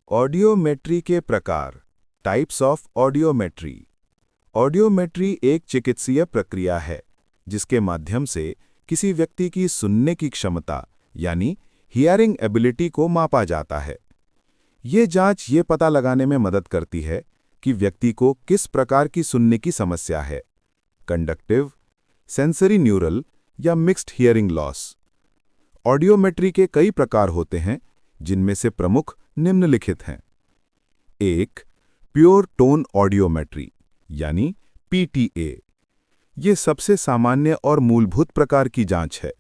Audiometry के प्रकार, types of audiometry. Audiometry एक चिकित्सीय प्रक्रिया है जिसके माध्यम से किसी व्यक्ति की सुनने की क्षमता यानी हियरिंग एबिलिटी को मापा जाता है। ये जांच ये पता लगाने में मदद करती है कि व्यक्ति को किस प्रकार की सुनने की समस्या है, कंडक्टिव, सेंसरी न्यूरल या मिक्स्ड हियरिंग लॉस। ऑडियोमेट्री के कई प्रकार होते हैं जिनमें से प्रमुख निम्नलिखित हैं। एक, प्योर टोन ऑडियोमेट्री यानी पीटीए। ये सबसे सामान्य और मूलभूत प्रकार की जांच है।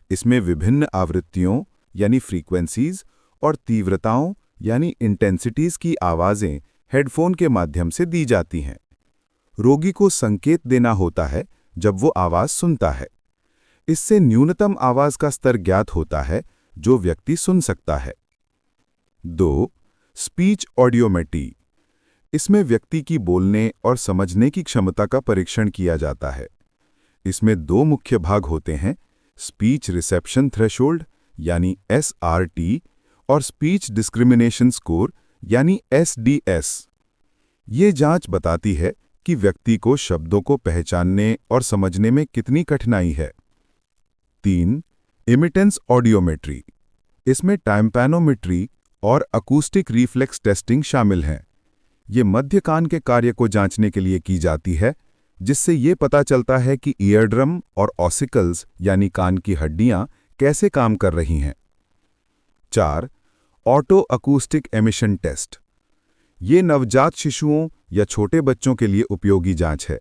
इसमें विभिन्न आवृत्तियों यानी फ्रीक्वेंसीज और तीव्रताओं यानी इंटेंसिटीज की आवाजें हेडफोन के माध्यम से दी जाती हैं। रोगी को संकेत देना होता है जब वो आवाज सुनता है। इससे न्यूनतम आवाज का स्तर ज्ञात होता है जो व्यक्ति सुन सकता है। 2. Speech audiometry. इसमें व्यक्ति की बोलने और समझने की क्षमता का परीक्षण किया जाता है। इसमें दो मुख्य भाग होते हैं, स्पीच रिसेप्शन थ्रेशोल्ड यानी SRT और स्पीच डिस्क्रिमिनेशन स्कोर यानी SDS। ये जांच बताती है कि व्यक्ति को शब्दों को पहचानने और समझने में कितनी कठिनाई है। 3. Immittance audiometry. इसमें टाइम्पैनोमेट्री और अकूस्टिक रिफ्लेक्स टेस्टिंग शामिल हैं। ये मध्य कान के कार्य को जांचने के लिए की जाती है, जिससे ये पता चलता है कि ईयरड्रम और ऑसिकल्स यानी कान की हड्डियां कैसे काम कर रही हैं। 4. Oto acoustic emission test. ये नवजात शिशुओं या छोटे बच्चों के लिए उपयोगी जांच है।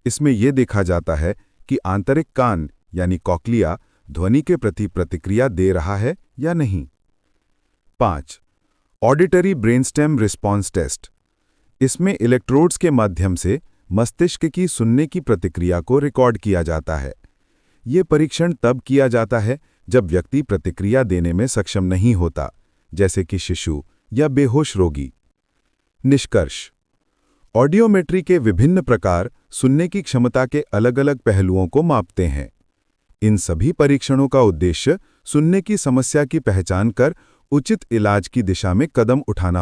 इसमें यह देखा जाता है कि आंतरिक कान यानी कॉक्लिया ध्वनि के प्रति प्रतिक्रिया दे रहा है या नहीं। 5. Auditory brainstem response test. इसमें इलेक्ट्रोड्स के माध्यम से मस्तिष्क की सुनने की प्रतिक्रिया को रिकॉर्ड किया जाता है। ये परीक्षण तब किया जाता है जब व्यक्ति प्रतिक्रिया देने में सक्षम नहीं होता, जैसे कि शिशु या बेहोश रोगी। निष्कर्ष: ऑडियोमेट्री के विभिन्न प्रकार सुनने की क्षमता के अलग-अलग पहलुओं को मापते हैं। इन सभी परीक्षणों का उद्देश्य सुनने की समस्या की पहचान कर उचित इलाज की दिशा में कदम उठाना